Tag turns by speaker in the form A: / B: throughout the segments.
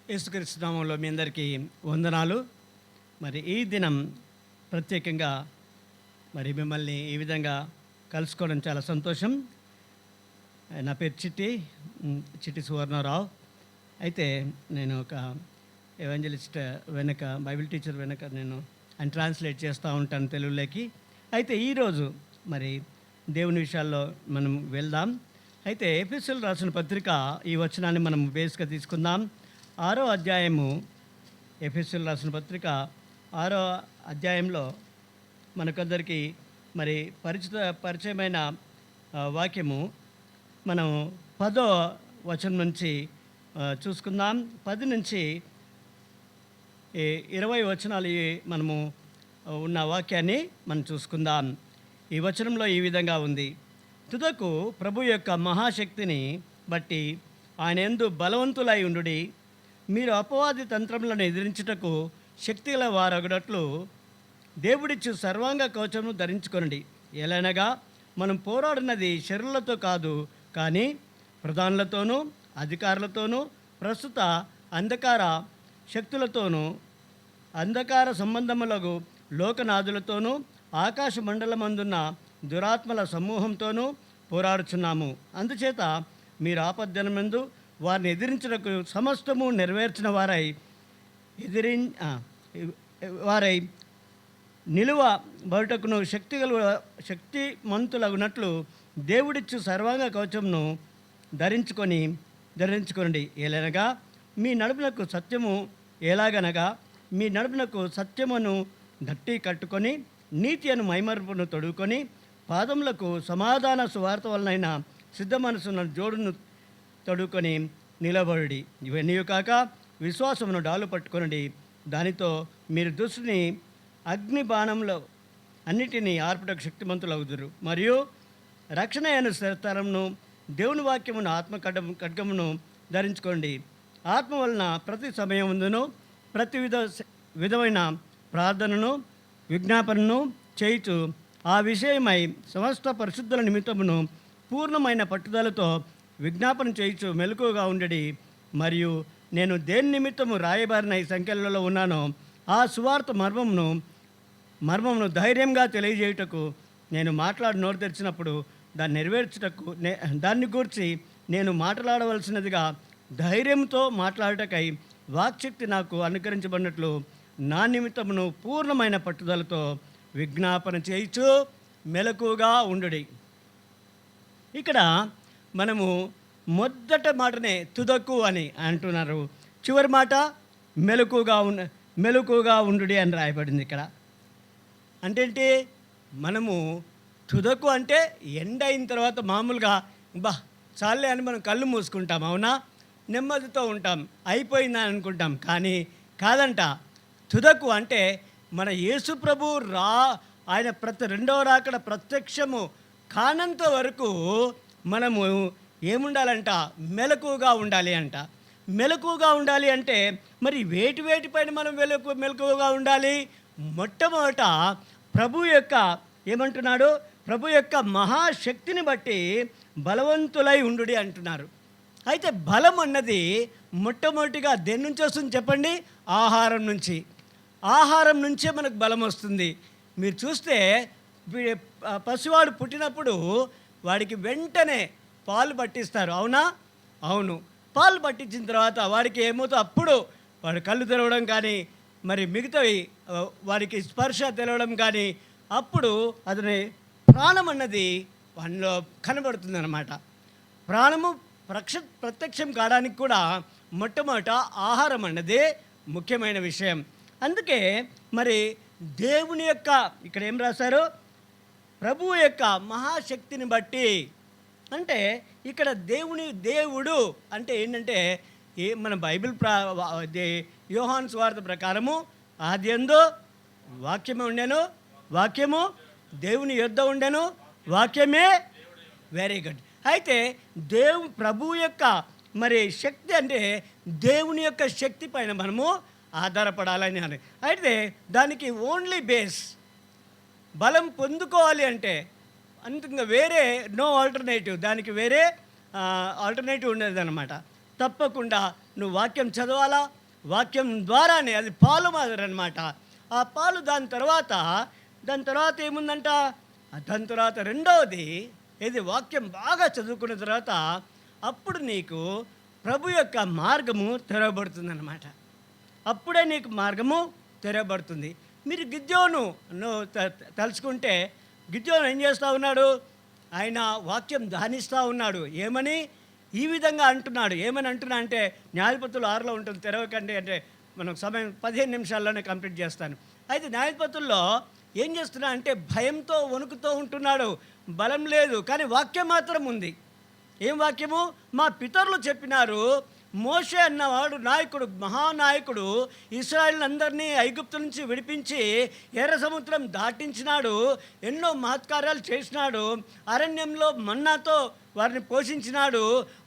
A: యేసుక్రీస్తు నామంలో మీ అందరికీ వందనాలు. మరి ఈ దినం ప్రత్యేకంగా మరి మిమ్మల్ని ఈ విధంగా కలుసుకోవడం చాలా సంతోషం. నా పేరు చిట్టి సువర్ణరావు. అయితే నేను ఒక ఎవాంజలిస్ట్ వెనక, బైబిల్ టీచర్ వెనక నేను ట్రాన్స్లేట్ చేస్తూ ఉంటాను తెలుగులోకి. అయితే ఈరోజు మరి దేవుని విషయాల్లో మనం వెళ్దాం. అయితే ఎఫెసీయులకు రాసిన పత్రిక ఈ వచనాన్ని మనం బేస్గా తీసుకుందాం. 6వ అధ్యాయము, ఎఫెసీయులకు రాసిన పత్రిక 6వ అధ్యాయంలో మనకందరికీ మరి పరిచయమైన వాక్యము మనం 10వ వచనం నుంచి చూసుకుందాం. 10 నుంచి 20 వచనాలు మనము ఉన్న వాక్యాన్ని మనం చూసుకుందాం. ఈ వచనంలో ఈ విధంగా ఉంది: తుదకు ప్రభు యొక్క మహాశక్తిని బట్టి ఆయన యందు బలవంతులై ఉండుడి. మీరు అపవాది తంత్రములను ఎదిరించుటకు శక్తిగల వారొగడట్లు దేవుడిచ్చు సర్వాంగ కవచమును ధరించుకొనండి. ఎలానగా మనం పోరాడినది శరీరులతో కాదు, కానీ ప్రధానులతోనూ అధికారులతోనూ ప్రస్తుత అంధకార శక్తులతోనూ అంధకార సంబంధములకు లోకనాథులతోనూ ఆకాశ మండలమందున్న దురాత్మల సమూహంతోనూ పోరాడుచున్నాము. అందుచేత మీరు ఆపద్దనమందు వారిని ఎదిరించుటకు సమస్తము నెరవేర్చిన వారై నిలువ బయటకును శక్తిమంతులగునట్లు దేవుడిచ్చు సర్వాంగ కవచమును ధరించుకోండి. ఎలాగనగా మీ నడుమునకు సత్యము మీ నడుమునకు సత్యమును గట్టి కట్టుకొని నీతి అను మైమరుపును తొడుగుకొని పాదములకు సమాధాన సువార్త వలనైన సిద్ధ మనసున్న జోడును తొడుక్కొని నిలబడి, ఇవన్నీ కాక విశ్వాసమును డాలు పట్టుకొనండి. దానితో మీరు దుష్టుని అగ్ని బాణంలో అన్నిటినీ ఆర్పుటకు శక్తిమంతులవుదురు. మరియు రక్షణ అయిన స్థిరతరమును దేవుని వాక్యమును ఆత్మ ఖడ్గమును ధరించుకోండి. ఆత్మ వలన ప్రతి సమయముందును ప్రతి విధమైన ప్రార్థనను విజ్ఞాపనను చేయుచు ఆ విషయమై సమస్త పరిశుద్ధుల నిమిత్తమును పూర్ణమైన పట్టుదలతో విజ్ఞాపన చేయుచు మెలకువగా ఉండడి. మరియు నేను దేని నిమిత్తము రాయబారిన ఈ సంఖ్యలలో ఉన్నానో ఆ సువార్త మర్మమును ధైర్యంగా తెలియజేయుటకు నేను నోరు తెరిచినప్పుడు దాన్ని నెరవేర్చుటకు దాన్ని గూర్చి నేను మాట్లాడవలసినదిగా ధైర్యంతో మాట్లాడటకై వాక్శక్తి నాకు అనుకరించబడినట్లు నా నిమిత్తమును పూర్ణమైన పట్టుదలతో విజ్ఞాపన చేయుచు మెలకుగా ఉండుడి. ఇక్కడ మనము మొదట మాటనే తుదకు అని అంటున్నారు, చివరి మాట మెలకుగా ఉండుడి అని రాయబడింది ఇక్కడ. అంటే మనము తుదకు అంటే ఎండ అయిన తర్వాత మామూలుగా చాలే అని మనం కళ్ళు మూసుకుంటాం, అవునా? నెమ్మదితో ఉంటాం, అయిపోయిందని అనుకుంటాం. కానీ కాదంట. తుదకు అంటే మన యేసు ప్రభు ఆయన రెండవ రాకడ ప్రత్యక్షము కానంత వరకు మనము ఏముండాలంట? మెలకుగా ఉండాలి అంట. మెలకుగా ఉండాలి అంటే మరి వేటిపైన మనం మెలకుగా ఉండాలి? మొట్టమొదట ప్రభు యొక్క ఏమంటున్నాడు? ప్రభు యొక్క మహాశక్తిని బట్టి బలవంతులై ఉండుడి అంటున్నారు. అయితే బలం అన్నది మొట్టమొదటిగా దేని నుంచి వస్తుంది చెప్పండి? ఆహారం నుంచే మనకు బలం వస్తుంది. మీరు చూస్తే పసివాడు పుట్టినప్పుడు వాడికి వెంటనే పాలు పట్టిస్తారు, అవునా? అవును. పాలు పట్టించిన తర్వాత వాడికి ఏమవుతుందో అప్పుడు వాడు కళ్ళు తెరవడం కానీ మరి మిగతావి వాడికి స్పర్శ తెలవడం కానీ అప్పుడు అతని ప్రాణం అన్నది వాడిలో కనబడుతుంది అన్నమాట. ప్రాణము ప్రత్యక్షం కావడానికి కూడా మొట్టమొదట ఆహారం అన్నదే ముఖ్యమైన విషయం. అందుకే మరి దేవుని యొక్క ఇక్కడ ఏం రాశారు? ప్రభువు యొక్క మహాశక్తిని బట్టి. అంటే ఇక్కడ దేవుడు అంటే ఏంటంటే మన బైబిల్ యోహాను సువార్త ప్రకారము ఆదియందు వాక్యమే ఉండెను, వాక్యము దేవుని యొద్ద ఉండెను, వాక్యమే. Very good. అయితే ప్రభు యొక్క మరి శక్తి అంటే దేవుని యొక్క శక్తి పైన మనము ఆధారపడాలని అని. అయితే దానికి ఓన్లీ బేస్ బలం పొందుకోవాలి అంటే అంత వేరే నో ఆల్టర్నేటివ్, దానికి వేరే ఆల్టర్నేటివ్ ఉండేది అనమాట. తప్పకుండా నువ్వు వాక్యం చదవాలా. వాక్యం ద్వారానే అది పాలు మాదిరి అనమాట. ఆ పాలు దాని తర్వాత ఏముందంట, దాని తర్వాత రెండవది ఇది వాక్యం బాగా చదువుకున్న తర్వాత అప్పుడు నీకు ప్రభు యొక్క మార్గము తెరవబడుతుందన్నమాట. అప్పుడే నీకు మార్గము తెరవబడుతుంది. మీరు గిద్యోను తలుచుకుంటే గిద్యోను ఏం చేస్తూ ఉన్నాడు, ఆయన వాక్యం ధ్యానిస్తూ ఉన్నాడు. ఏమని ఈ విధంగా అంటున్నాడు. ఏమని అంటున్నా అంటే న్యాయపతులు 6లో ఉంటుంది, తెరవకండి అంటే మనకు సమయం 15 నిమిషాల్లోనే కంప్లీట్ చేస్తాను. అయితే న్యాయపతుల్లో ఏం చేస్తున్నా అంటే భయంతో వణుకుతూ ఉంటున్నాడు. బలం లేదు, కానీ వాక్యం మాత్రం ఉంది. ఏం వాక్యము? మా పితరులు చెప్పినారు, మోషే అన్నవాడు నాయకుడు, మహానాయకుడు, ఇశ్రాయేలుని అందరినీ ఐగుప్తు నుంచి విడిపించి ఎర్ర సముద్రం దాటించినాడు, ఎన్నో మహత్కార్యాలు చేసినాడు, అరణ్యంలో మన్నాతో వారిని పోషించినాడు,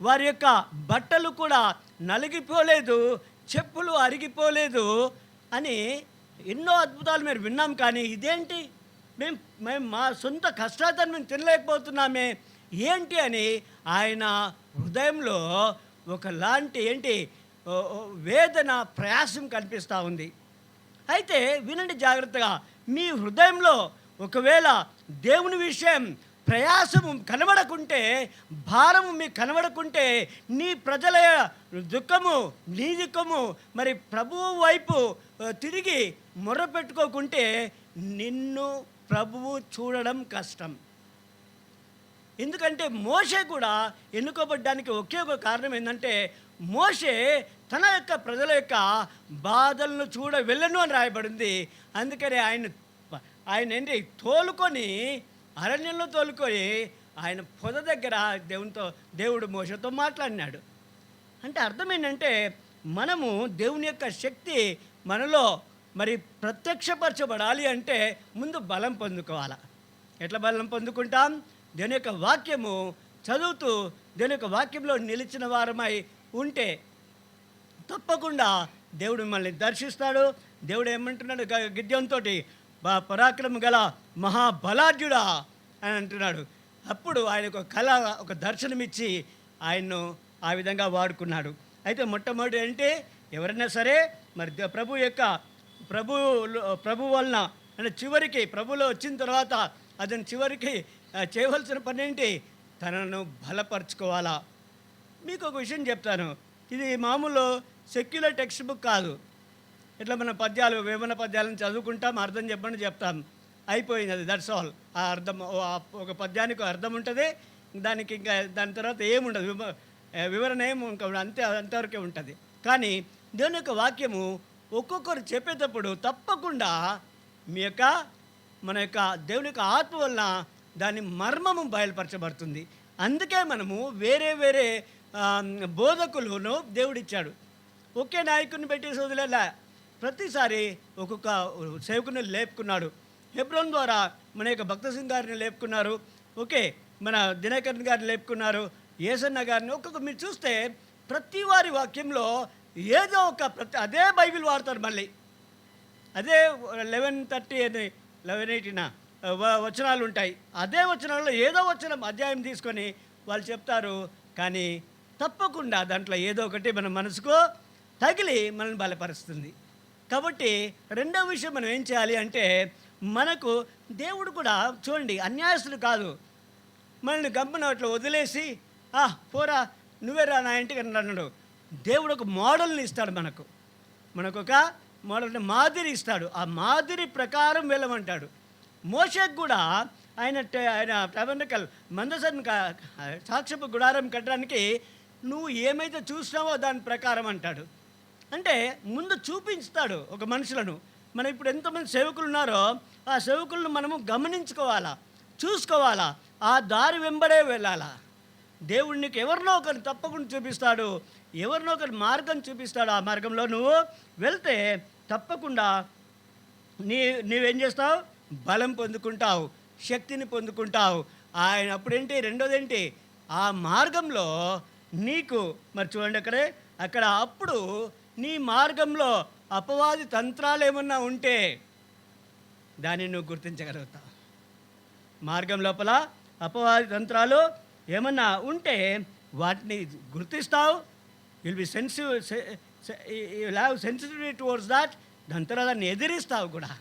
A: వారి యొక్క బట్టలు కూడా నలిగిపోలేదు, చెప్పులు అరిగిపోలేదు అని ఎన్నో అద్భుతాలు మీరు విన్నాం. కానీ ఇదేంటి, మేము మా సొంత కష్టాలను మేము తినలేకపోతున్నామే ఏంటి అని ఆయన హృదయంలో ఒకలాంటి వేదన, ప్రయాసం కనిపిస్తూ ఉంది. అయితే వినండి జాగ్రత్తగా, మీ హృదయంలో ఒకవేళ దేవుని విషయం ప్రయాసము కనబడకుంటే, భారము మీకు కనబడకుంటే, నీ ప్రజల దుఃఖము నీ దుఃఖము మరి ప్రభువు వైపు తిరిగి మొర్రపెట్టుకోకుంటే నిన్ను ప్రభువు చూడడం కష్టం. ఎందుకంటే మోషే కూడా ఎన్నుకోబడ్డానికి ఒకే ఒక కారణం ఏంటంటే, మోషే తన యొక్క ప్రజల యొక్క బాధలను వెళ్ళను అని రాయబడింది. అందుకని ఆయన తోలుకొని అరణ్యంలో తోలుకొని ఆయన పొద దగ్గర దేవుడు మోషేతో మాట్లాడినాడు. అంటే అర్థం ఏంటంటే, మనము దేవుని యొక్క శక్తి మనలో మరి ప్రత్యక్షపరచబడాలి అంటే ముందు బలం పొందుకోవాలి. ఎట్లా బలం పొందుకుంటాం? దేవుని యొక్క వాక్యము చదువుతూ దేవుని యొక్క వాక్యంలో నిలిచిన వారమై ఉంటే తప్పకుండా దేవుడు మిమ్మల్ని దర్శిస్తాడు. దేవుడు ఏమంటున్నాడు గిద్యోనుతో, పరాక్రమం గల మహాబలాఢ్యుడా అని అంటున్నాడు. అప్పుడు ఆయన ఒక దర్శనమిచ్చి ఆయన్ను ఆ విధంగా వాడుకున్నాడు. అయితే మొట్టమొదటి అంటే ఎవరైనా సరే మరి ప్రభు వలన అంటే చివరికి ప్రభులో వచ్చిన తర్వాత అతను చివరికి చేయవలసిన పని ఏంటి? తనను బలపరుచుకోవాలా. మీకు ఒక విషయం చెప్తాను, ఇది మామూలు సెక్యులర్ టెక్స్ట్ బుక్ కాదు. ఇట్లా మన వేమన పద్యాలను చదువుకుంటాం, అర్థం చెప్పండి చెప్తాం, అయిపోయింది, అది దట్స్ ఆల్. ఆ అర్థం ఒక పద్యానికి అర్థం ఉంటుంది, దానికి ఇంకా దాని తర్వాత ఏముండదు, వివరణ అంతవరకే ఉంటుంది. కానీ దేవుని యొక్క వాక్యము ఒక్కొక్కరు చెప్పేటప్పుడు తప్పకుండా మన యొక్క దేవుని యొక్క ఆత్మ వలన దాని మర్మము బయలుపరచబడుతుంది. అందుకే మనము వేరే బోధకులను దేవుడిచ్చాడు. ఒకే నాయకుడిని పెట్టేసి వదిలేలా, ప్రతిసారి ఒక్కొక్క సేవకుని లేపుకున్నాడు. హెబ్రోన్ ద్వారా మన యొక్క భక్త సింగ్ గారిని లేపుకున్నారు, ఓకే, మన దినకరన్ గారిని లేపుకున్నారు, ఏసన్న గారిని. మీరు చూస్తే ప్రతి వారి వాక్యంలో ఏదో అదే బైబిల్ వాడతారు. మళ్ళీ అదే 11:30 అని 11:18 వచనాలు ఉంటాయి. అదే వచనాల్లో ఏదో వచనం అధ్యాయం తీసుకొని వాళ్ళు చెప్తారు. కానీ తప్పకుండా దాంట్లో ఏదో ఒకటి మన మనసుకు తగిలి మనల్ని బలపరుస్తుంది. కాబట్టి రెండవ విషయం మనం ఏం చేయాలి అంటే, మనకు దేవుడు కూడా చూడండి అన్యాయస్తులు కాదు. మనల్ని గమ్మున అట్లా వదిలేసి పోరా నువ్వేరా నా ఇంటికి అన్నాడు. దేవుడు ఒక మోడల్ని ఇస్తాడు, మనకు ఒక మోడల్ని మాదిరి ఇస్తాడు. ఆ మాదిరి ప్రకారం వెళ్ళమంటాడు. మోషేకు కూడా ఆయన టబర్నకల్ మందసాన్ని సాక్ష్యపు గుడారం కట్టడానికి నువ్వు ఏమైతే చూసినావో దాని ప్రకారం అంటాడు. అంటే ముందు చూపించుతాడు ఒక మనుషులను. మనం ఇప్పుడు ఎంతమంది సేవకులు ఉన్నారో ఆ సేవకులను మనము గమనించుకోవాలా, చూసుకోవాలా, ఆ దారి వెంబడే వెళ్ళాలా. దేవుడు నీకు ఎవరినో ఒకరిని తప్పకుండా చూపిస్తాడు, ఎవరినో ఒకరి మార్గం చూపిస్తాడు. ఆ మార్గంలో నువ్వు వెళ్తే తప్పకుండా నీవేం చేస్తావు? బలం పొందుకుంటావు, శక్తిని పొందుకుంటావు. ఆయన అప్పుడేంటి, రెండోదేంటి, ఆ మార్గంలో నీకు మరి చూడండి అక్కడ అప్పుడు నీ మార్గంలో అపవాది తంత్రాలు ఏమన్నా ఉంటే దాన్ని నువ్వు గుర్తించగలుగుతావు. మార్గం లోపల అపవాది తంత్రాలు ఏమన్నా ఉంటే వాటిని గుర్తిస్తావు. Will be sensitive, will have sensitivity towards that. దాని తర్వాత దాన్ని ఎదిరిస్తావు కూడా.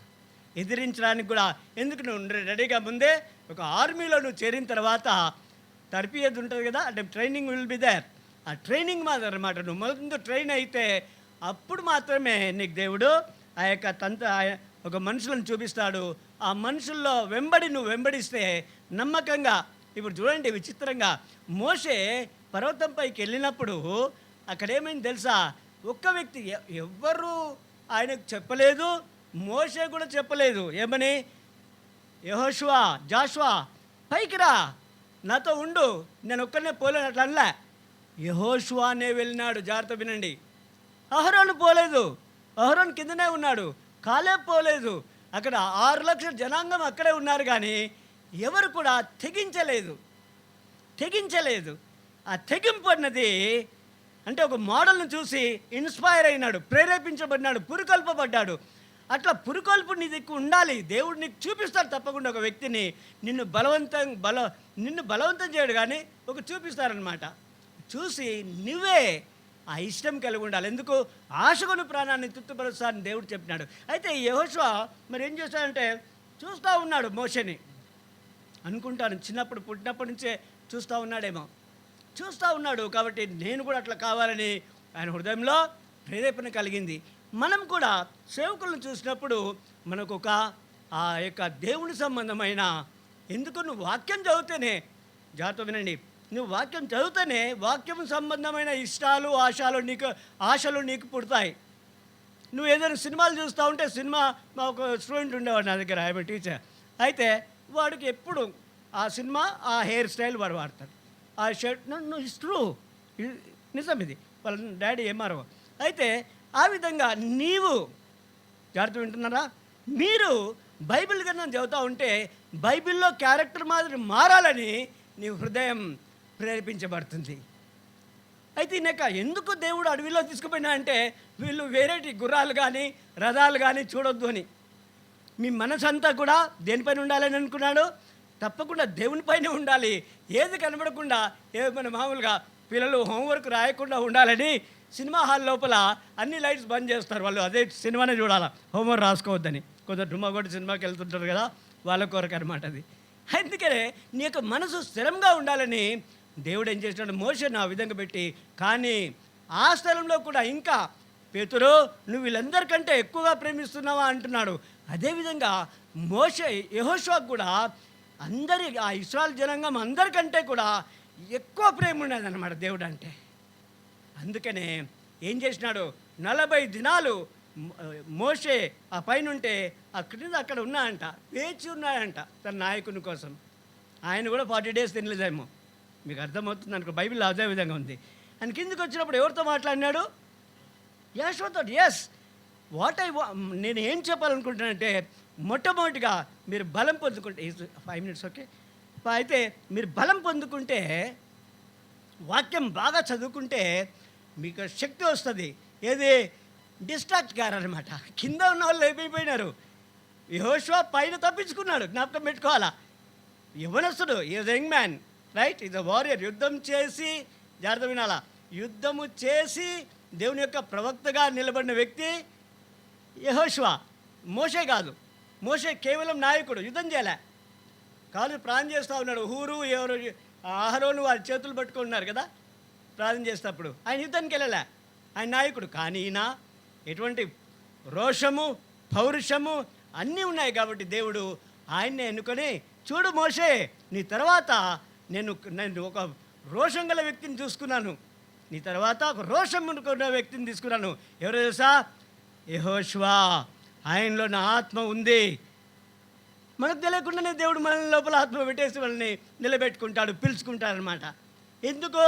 A: ఎదిరించడానికి కూడా ఎందుకు నువ్వు రెడీగా ముందే ఒక ఆర్మీలో నువ్వు చేరిన తర్వాత తర్పియది ఉంటుంది కదా, అంటే ట్రైనింగ్ విల్ బి దేర్. ఆ ట్రైనింగ్ మాత్రం అనమాట. నువ్వు ముందు ట్రైన్ అయితే అప్పుడు మాత్రమే నీకు దేవుడు ఆ యొక్క ఒక మనుషులను చూపిస్తాడు. ఆ మనుషుల్లో నువ్వు వెంబడిస్తే నమ్మకంగా. ఇప్పుడు చూడండి విచిత్రంగా, మోషే పర్వతంపైకి వెళ్ళినప్పుడు అక్కడేమైంది తెలుసా? ఒక్క వ్యక్తి ఎవ్వరూ ఆయనకు చెప్పలేదు, మోషే కూడా చెప్పలేదు. ఏమని? యెహోషువ, జాషువా పైకి రా, నాతో ఉండు, నేను ఒక్కనే పోలేను అట్లా అనలే. యెహోషువానే వెళ్ళినాడు. జాగ్రత్త వినండి. అహరోను పోలేదు, అహరోను కిందనే ఉన్నాడు. కాలేబ్ పోలేదు. అక్కడ 6 లక్షల జనాంగం అక్కడే ఉన్నారు, కానీ ఎవరు కూడా తెగించలేదు. ఆ తెగింపు అన్నది అంటే ఒక మోడల్ను చూసి ఇన్స్పైర్ అయినాడు, ప్రేరేపించబడినాడు, పురుకొల్పబడ్డాడు. అట్లా పురుకొల్పు నీ దిక్కు ఉండాలి. దేవుడు నీకు చూపిస్తాడు తప్పకుండా ఒక వ్యక్తిని. నిన్ను బలవంతం చేయడు, కానీ ఒక చూపిస్తారనమాట. చూసి నువ్వే ఆ ఇష్టం కలిగి ఉండాలి. ఎందుకు? ఆశకుని ప్రాణాన్ని తృప్తిపరుస్తానని దేవుడు చెప్పినాడు. అయితే యెహోషువ మరి ఏం చేస్తాడంటే చూస్తూ ఉన్నాడు మోషేని. అనుకుంటాను పుట్టినప్పటి నుంచే చూస్తూ ఉన్నాడేమో. చూస్తూ ఉన్నాడు కాబట్టి నేను కూడా అట్లా కావాలని ఆయన హృదయంలో ప్రేరేపణ కలిగింది. మనం కూడా సేవకులను చూసినప్పుడు మనకు ఒక ఆ యొక్క దేవుని సంబంధమైన, ఎందుకు నువ్వు వాక్యం చదివితేనే, జాగ్రత్త వినండి, నువ్వు వాక్యం చదివితేనే వాక్యం సంబంధమైన ఇష్టాలు ఆశలు నీకు పుడతాయి. నువ్వు ఏదైనా సినిమాలు చూస్తూ ఉంటే, మా ఒక స్టూడెంట్ ఉండేవాడు నా దగ్గర, ఆయన టీచర్. అయితే వాడికి ఎప్పుడు ఆ సినిమా, ఆ హెయిర్ స్టైల్ వాడు వాడతాడు, ఆ షర్ట్. నన్ను ఇట్స్ ట్రూ, నిజం ఇది. వాళ్ళ డాడీ ఎంఆర్ఓ. అయితే ఆ విధంగా నీవు జాగ్రత్త వింటున్నారా? మీరు బైబిల్ కన్నా చదువుతూ ఉంటే బైబిల్లో క్యారెక్టర్ మాదిరి మారాలని నీ హృదయం ప్రేరేపించబడుతుంది. అయితే ఎందుకు దేవుడు అడవిలో తీసుకుపోయినా అంటే, వీళ్ళు వేరేటి గుర్రాలు కానీ రథాలు కానీ చూడొద్దు అని. మీ మనసంతా కూడా దేనిపైన ఉండాలని అనుకున్నాడు? తప్పకుండా దేవునిపైనే ఉండాలి. ఏది కనబడకుండా, మన మామూలుగా పిల్లలు హోంవర్క్ రాయకుండా ఉండాలని సినిమా హాల్ లోపల అన్ని లైట్స్ బంద్ చేస్తారు. వాళ్ళు అదే సినిమానే చూడాలి, హోంవర్క్ రాసుకోవద్దని. కొందరు డుమ్మగొట్టి సినిమాకి వెళ్తుంటారు కదా, వాళ్ళ కొరకు అనమాట అది. అందుకనే నీ యొక్క మనసు స్థిరంగా ఉండాలని దేవుడు ఏం చేసినాడు? మోషేను ఆ విధంగా పెట్టి. కానీ ఆ స్థలంలో కూడా ఇంకా పేతురు, నువ్వు వీళ్ళందరికంటే ఎక్కువగా ప్రేమిస్తున్నావా అంటున్నాడు. అదేవిధంగా యెహోషువకు కూడా ఆ ఇశ్రాయేలు జనాంగం అందరికంటే కూడా ఎక్కువ ప్రేమ ఉన్నదన్నమాట దేవుడు అంటే. అందుకనే ఏం చేసినాడు? 40 దినాలు మోషే ఆ పైనుంటే అక్కడ ఉన్నాయంట, వేచి ఉన్నాయంట తన నాయకుని కోసం. ఆయన కూడా 40 days తినలేదేమో. మీకు అర్థమవుతుంది అనుకో, బైబిల్లో అదే విధంగా ఉంది. ఆయన కిందికి వచ్చినప్పుడు ఎవరితో మాట్లాడినాడు? యెహోషువతో. ఎస్, నేను ఏం చెప్పాలనుకుంటున్నానంటే, మొట్టమొదటిగా మీరు బలం పొందుకుంటే 5 minutes ఓకే. అయితే మీరు బలం పొందుకుంటే, వాక్యం బాగా చదువుకుంటే మీకు శక్తి వస్తుంది. ఏది? డిస్ట్రాక్ట్ కారనమాట. కింద ఉన్న వాళ్ళు ఏమైపోయినారు? యెహోషువ పైన తప్పించుకున్నాడు. జ్ఞాపకం పెట్టుకోవాలా. యవనస్తుడు, is young man, right, is a warrior. యుద్ధం చేసి, జాగ్రత్త వినాలా, యుద్ధము చేసి దేవుని యొక్క ప్రవక్తగా నిలబడిన వ్యక్తి యెహోషువ. మోషే కాదు. మోషే కేవలం నాయకుడు, యుద్ధం చేయలే. కాదు ప్రార్థన చేస్తూ ఉన్నాడు. ఎవరు అహరోను వారి చేతులు పట్టుకున్నారు కదా ప్రార్థన చేసేటప్పుడు. ఆయన యుద్ధానికి వెళ్ళలే, ఆయన నాయకుడు. కానీ ఈయన ఎటువంటి రోషము, పౌరుషము అన్నీ ఉన్నాయి కాబట్టి దేవుడు ఆయన్నే ఎన్నుకొని, చూడు మోషే, నీ తర్వాత నేను ఒక రోషం గల వ్యక్తిని చూసుకున్నాను, నీ తర్వాత ఒక రోషం ఉన్న వ్యక్తిని తీసుకున్నాను. ఎవరు తెలుసా? యెహోషువ. ఆయనలో నా ఆత్మ ఉంది. మనకు తెలియకుండానే దేవుడు మన లోపల ఆత్మ పెట్టేసి వాళ్ళని నిలబెట్టుకుంటాడు, పిలుచుకుంటాడనమాట. ఎందుకో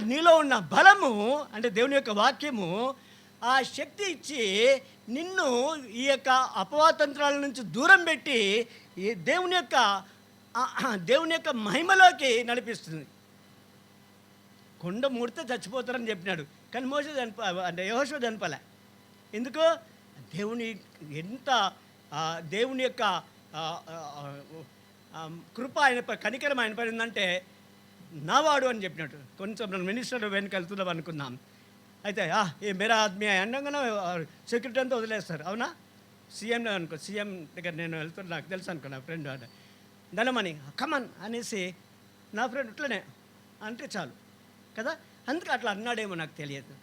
A: నీలో ఉన్న బలము అంటే దేవుని యొక్క వాక్యము ఆ శక్తి ఇచ్చి నిన్ను ఈ యొక్క అపవాతంత్రాల నుంచి దూరం పెట్టి దేవుని యొక్క మహిమలోకి నడిపిస్తుంది. కొండ ముడితే చచ్చిపోతారని చెప్పినాడు, కానీ మోషే అంటే యెహోషువ చనిపోలే. ఎందుకు? దేవుని యొక్క కృప ఆయన కనికరం ఆయన పడిందంటే నావాడు అని చెప్పినట్టు. కొంచెం మినిస్టర్ వెనక వెళ్తున్నాం అనుకుందాం. అయితే ఏ మేరా ఆద్మీ అనగానే సెక్యూరిటీ అంతా వదిలేస్తారు. అవునా? సీఎం అనుకో, సీఎం దగ్గర నేను వెళ్తున్నా, నాకు తెలుసు అనుకో, నా ఫ్రెండ్ ధనమని కమన్ అనేసి నా ఫ్రెండ్ ఇట్లనే అంటే చాలు కదా. అందుకే అట్లా అన్నాడేమో నాకు తెలియదు.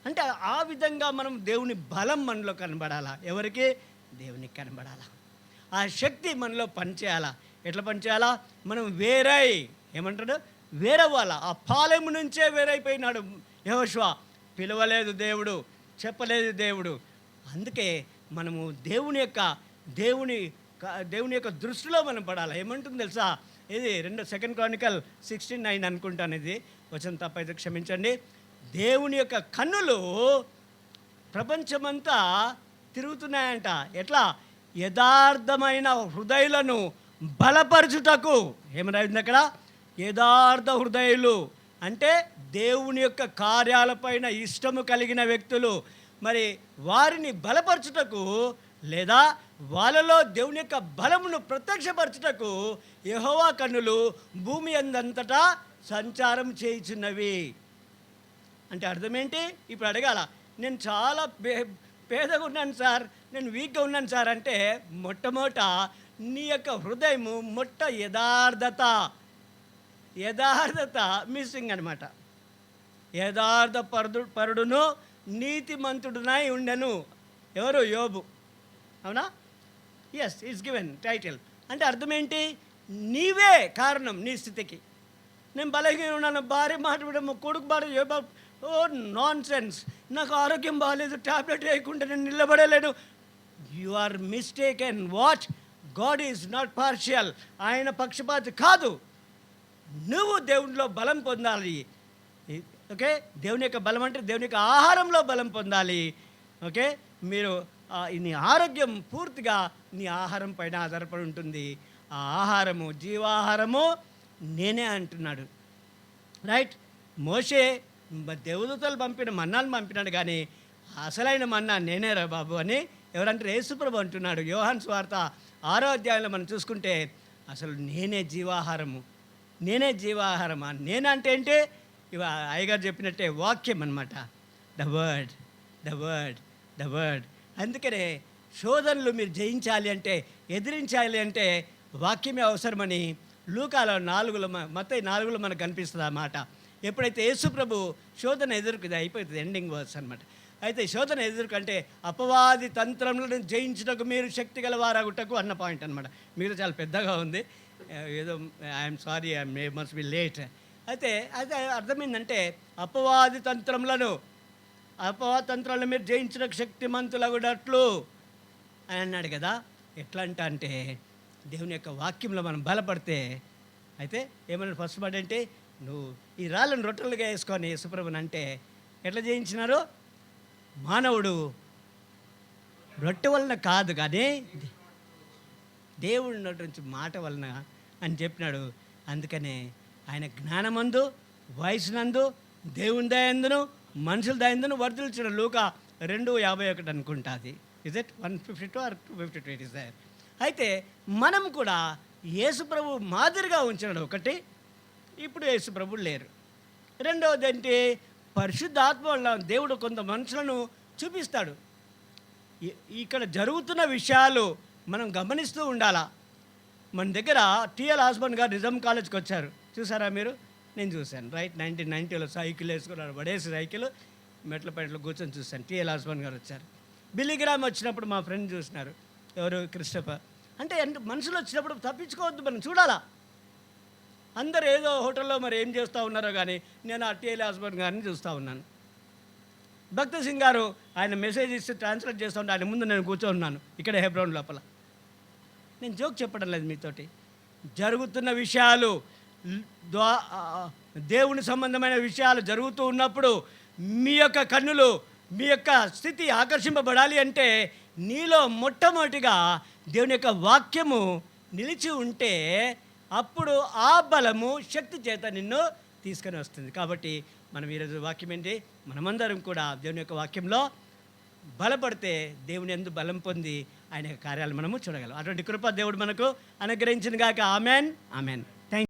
A: అంటే ఆ విధంగా మనం దేవుని బలం మనలో కనబడాలా. ఎవరికి? దేవునికి కనబడాలా. ఆ శక్తి మనలో పనిచేయాలా. ఎట్లా పనిచేయాలా? మనం వేరై ఏమంటాడు, వేరవ్వాలా. ఆ పాలెము నుంచే వేరైపోయినాడు యెహోషువ. పిలవలేదు దేవుడు, చెప్పలేదు దేవుడు. అందుకే మనము దేవుని యొక్క దృష్టిలో మనం పడాలి. ఏమంటుంది తెలుసా? ఇది 2 క్రానికల్ 16:9 అనుకుంటాను. ఇది వచ్చిన తప్పైతే క్షమించండి. దేవుని యొక్క కన్నులు ప్రపంచమంతా తిరుగుతున్నాయంట. ఎట్లా? యథార్థమైన హృదయులను బలపరచుటకు. ఏమరాయింది అక్కడ? యథార్థ హృదయులు అంటే దేవుని యొక్క కార్యాలపైన ఇష్టము కలిగిన వ్యక్తులు. మరి వారిని బలపరచుటకు లేదా వాళ్ళలో దేవుని యొక్క బలమును ప్రత్యక్షపరచుటకు యెహోవా కన్నులు భూమి అందంతటా సంచారం చేయుచున్నవి. అంటే అర్థం ఏంటి? ఇప్పుడు అడగాల, నేను చాలా పేదగా ఉన్నాను సార్, నేను వీక్గా ఉన్నాను సార్ అంటే మొట్టమొదట నీ యొక్క హృదయము యథార్థత మిస్సింగ్ అనమాట. యథార్థ పరుడును నీతిమంతుడునై ఉండెను. ఎవరు? యోబు. అవునా? Yes, it's given title. అంటే అర్థం ఏంటి? నీవే కారణం నీ స్థితికి. నేను బలహీన ఉన్నాను, భార్య మాట విడము, కొడుకు బాగా, ఓ నాన్ సెన్స్, నాకు ఆరోగ్యం బాగాలేదు, ట్యాబ్లెట్ వేయకుండా నేను నిలబడలేను. You are mistaken. What? God is not partial. ఆయన పక్షపాతి కాదు. నువ్వు దేవునిలో బలం పొందాలి. ఓకే? దేవుని యొక్క బలం అంటే దేవుని యొక్క ఆహారంలో బలం పొందాలి. ఓకే? మీరు నీ ఆరోగ్యం పూర్తిగా నీ ఆహారం పైన ఆధారపడి ఉంటుంది. ఆ ఆహారము, జీవాహారము నేనే అంటున్నాడు. రైట్? మోషే దేవదూతలు పంపిన మన్నాను పంపినాడు, కానీ అసలైన మన్నా నేనే రా బాబు అని ఎవరంటారు? యేసుప్రభు అంటున్నాడు. యోహాను సువార్త 6వ అధ్యాయంలో మనం చూసుకుంటే అసలు నేనే జీవాహారము. నేనంటే ఏంటి? అయ్యగారు చెప్పినట్టే వాక్యం అన్నమాట. The word. అందుకనే శోధనలు మీరు జయించాలి అంటే, ఎదిరించాలి అంటే వాక్యమే అవసరమని లూకాలో 4లో మత్తయి 4లో మనకు కనిపిస్తుంది ఆ మాట. ఎప్పుడైతే యేసుప్రభు శోధన ఎదురుకుది అయిపోతుంది, ఎండింగ్ వర్స్ అనమాట. అయితే శోధన ఎదురుకంటే అపవాది తంత్రములను జయించుటకు మీరు శక్తి గలవారగుటకు అన్న పాయింట్ అనమాట. మీరు చాలా పెద్దగా ఉంది, ఏదో I'm sorry, I must be late. అయితే అర్థమైందంటే అపవాది తంత్రములను మీరు జయించుటకు శక్తిమంతులగునట్లు అని అన్నాడు కదా. ఎట్లా అంటే దేవుని యొక్క వాక్యంలో మనం బలపడితే, అయితే ఏమన్నా ఫస్ట్ మాట అంటే, నువ్వు ఈ రాళ్ళను రొట్టెలుగా వేసుకొని యేసుప్రభుని అంటే ఎట్లా జయించినారు? మానవుడు రొట్టె వలన కాదు కానీ దేవుడి నోటి నుంచి మాట వలన అని చెప్పినాడు. అందుకనే ఆయన జ్ఞానమందు, వయసునందు, దేవుని దయందును, మనుషుల దయందును వర్ధిల్చిన. లూకా 2:51 అనుకుంటుంది. Is it 152 or 252? It is there. అయితే మనం కూడా యేసుప్రభు మాదిరిగా ఉంచినాడు ఒకటి. ఇప్పుడు యేసుప్రభు లేరు. రెండవది ఏంటి? పరిశుద్ధాత్మ వల్ల దేవుడు కొంత మనుషులను చూపిస్తాడు. ఇక్కడ జరుగుతున్న విషయాలు మనం గమనిస్తూ ఉండాలా. మన దగ్గర టిఎల్ ఆస్బన్ గారు నిజాం కాలేజ్కి వచ్చారు, చూసారా మీరు? నేను చూశాను. రైట్, 1990లో సైకిల్ వేసుకున్నారు, పడేసి సైకిల్ మెట్ల కూర్చొని చూశాను. టిఎల్ ఆస్బన్ గారు వచ్చారు. బిల్లీగ్రామ్ వచ్చినప్పుడు మా ఫ్రెండ్ చూసినారు. ఎవరు? క్రిస్టఫర్. అంటే మనుషులు వచ్చినప్పుడు తప్పించుకోవద్దు, మనం చూడాలా. అందరు ఏదో హోటల్లో మరి ఏం చేస్తూ ఉన్నారో కానీ నేను ఆ టిఎల్ ఆస్బన్ గారిని చూస్తూ ఉన్నాను. భక్త సింగ్ గారు ఆయన మెసేజ్ ఇస్తే ట్రాన్స్లేట్ చేస్తూ ఉంటే ఆయన ముందు నేను కూర్చొని ఉన్నాను ఇక్కడ హెబ్రోన్ లోపల. నేను జోక్ చెప్పడం లేదు మీతోటి. జరుగుతున్న విషయాలు, దేవుని సంబంధమైన విషయాలు జరుగుతూ ఉన్నప్పుడు మీ యొక్క కన్నులు, మీ యొక్క స్థితి ఆకర్షింపబడాలి అంటే నీలో మొట్టమొదటిగా దేవుని యొక్క వాక్యము నిలిచి ఉంటే అప్పుడు ఆ బలము శక్తి చేత నిన్ను తీసుకొని వస్తుంది. కాబట్టి మనం ఈరోజు వాక్యం ఏంటి? మనమందరం కూడా దేవుని యొక్క వాక్యంలో బలపడితే దేవుని యందు బలం పొంది ఆయన కార్యాలు మనము చూడగలం. అటువంటి కృప దేవుడు మనకు అనుగ్రహించిన గాక. ఆమెన్.